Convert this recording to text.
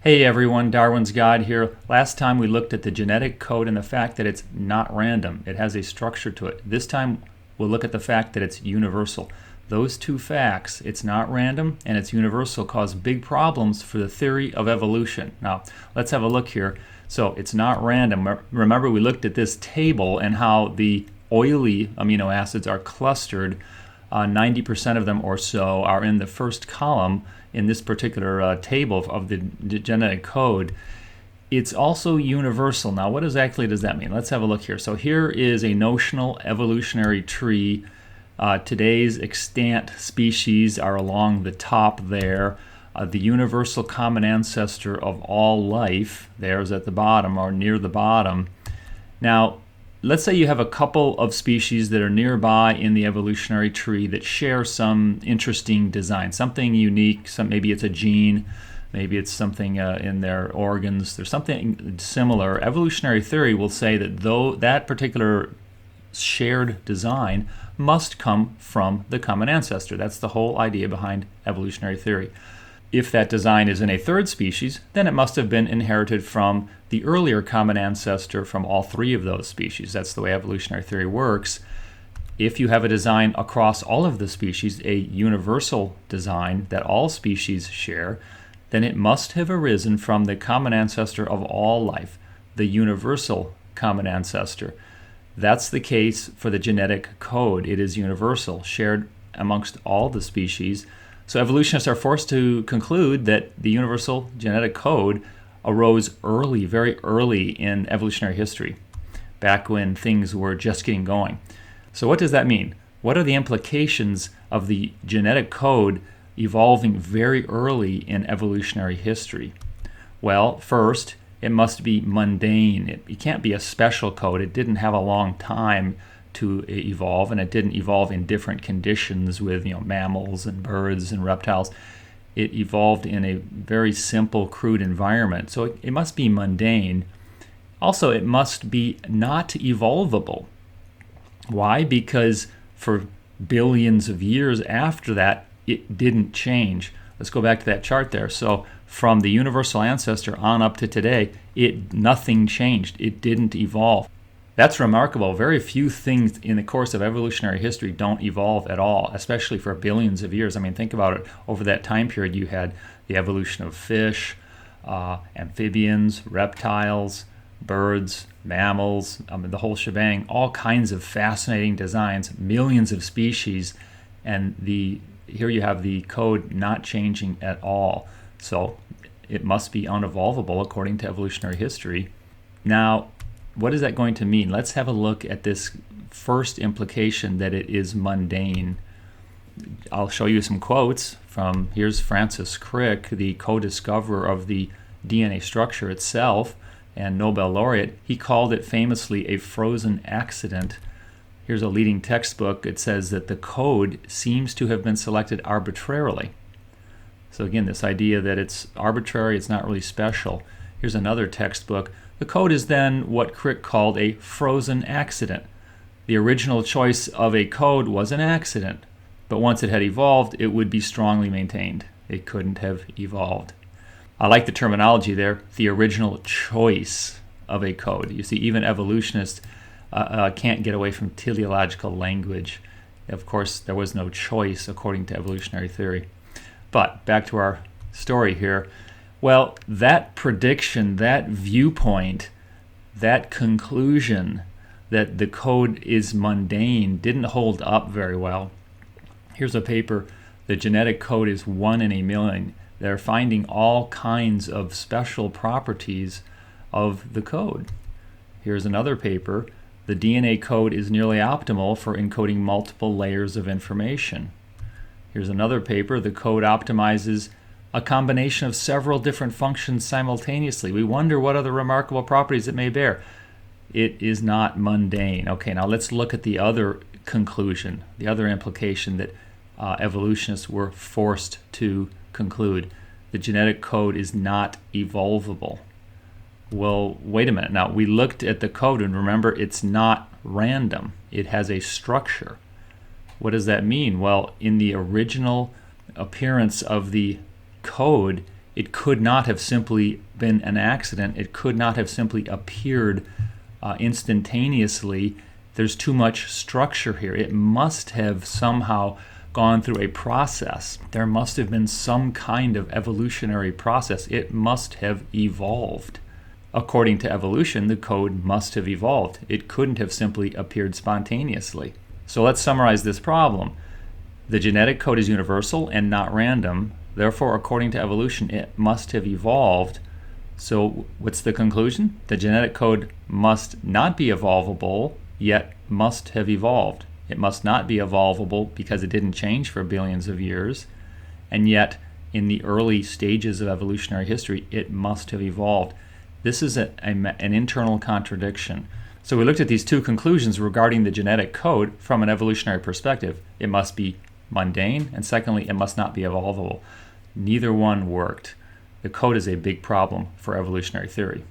Hey everyone, Darwin's God here. Last time we looked at the genetic code and the fact that it's not random. It has a structure to it. This time we'll look at the fact that it's universal. Those two facts, it's not random and it's universal, cause big problems for the theory of evolution. Now, let's have a look here. So it's not random. Remember, we looked at this table and how the oily amino acids are clustered. 90% of them or so are in the first column in this particular table of the genetic code. It's also universal. Now, what exactly does that mean? Let's have a look here. So here is a notional evolutionary tree. Today's extant species are along the top there. The universal common ancestor of all life, there's at the bottom or near the bottom. Now, let's say you have a couple of species that are nearby in the evolutionary tree that share some interesting design, something unique. Maybe it's a gene, maybe it's something in their organs. There's something similar. Evolutionary theory will say that though that particular shared design must come from the common ancestor. That's the whole idea behind evolutionary theory. If that design is in a third species, then it must have been inherited from the earlier common ancestor from all three of those species. That's the way evolutionary theory works. If you have a design across all of the species, a universal design that all species share, then it must have arisen from the common ancestor of all life, the universal common ancestor. That's the case for the genetic code. It is universal, shared amongst all the species. So evolutionists are forced to conclude that the universal genetic code arose early, very early in evolutionary history, back when things were just getting going. So what does that mean? What are the implications of the genetic code evolving very early in evolutionary history? Well, first, it must be mundane. It can't be a special code. It didn't have a long time to evolve, and it didn't evolve in different conditions with mammals and birds and reptiles. It evolved in a very simple, crude environment. So it must be mundane. Also, it must be not evolvable. Why? Because for billions of years after that, it didn't change. Let's go back to that chart there. So from the universal ancestor on up to today, nothing changed. It didn't evolve. That's remarkable. Very few things in the course of evolutionary history don't evolve at all, especially for billions of years. I mean, think about it. Over that time period, you had the evolution of fish, amphibians, reptiles, birds, mammals, the whole shebang, all kinds of fascinating designs, millions of species, and here you have the code not changing at all. So it must be unevolvable according to evolutionary history. Now, what is that going to mean? Let's have a look at this first implication that it is mundane. I'll show you some quotes from, here's Francis Crick, the co-discoverer of the DNA structure itself and Nobel laureate. He called it famously a frozen accident. Here's a leading textbook. It says that the code seems to have been selected arbitrarily. So again, this idea that it's arbitrary, it's not really special. Here's another textbook. The code is then what Crick called a frozen accident. The original choice of a code was an accident, but once it had evolved, it would be strongly maintained. It couldn't have evolved. I like the terminology there, the original choice of a code. You see, even evolutionists can't get away from teleological language. Of course, there was no choice according to evolutionary theory. But back to our story here. Well, that prediction, that viewpoint, that conclusion that the code is mundane didn't hold up very well. Here's a paper, the genetic code is 1 in a million. They're finding all kinds of special properties of the code. Here's another paper, the DNA code is nearly optimal for encoding multiple layers of information. Here's another paper, the code optimizes a combination of several different functions simultaneously. We wonder what other remarkable properties it may bear. It is not mundane. Okay, now let's look at the other conclusion, the other implication that evolutionists were forced to conclude. The genetic code is not evolvable. Well, wait a minute. Now, we looked at the code, and remember, it's not random. It has a structure. What does that mean? Well, in the original appearance of the code, it could not have simply been an accident. It could not have simply appeared instantaneously. There's too much structure here. It must have somehow gone through a process. There must have been some kind of evolutionary process. It must have evolved. According to evolution, the code must have evolved. It couldn't have simply appeared spontaneously. So let's summarize this problem. The genetic code is universal and not random. Therefore, according to evolution, it must have evolved. So what's the conclusion? The genetic code must not be evolvable, yet must have evolved. It must not be evolvable because it didn't change for billions of years, and yet in the early stages of evolutionary history, it must have evolved. This is an internal contradiction. So we looked at these two conclusions regarding the genetic code from an evolutionary perspective. It must be mundane, and secondly, it must not be evolvable. Neither one worked. The code is a big problem for evolutionary theory.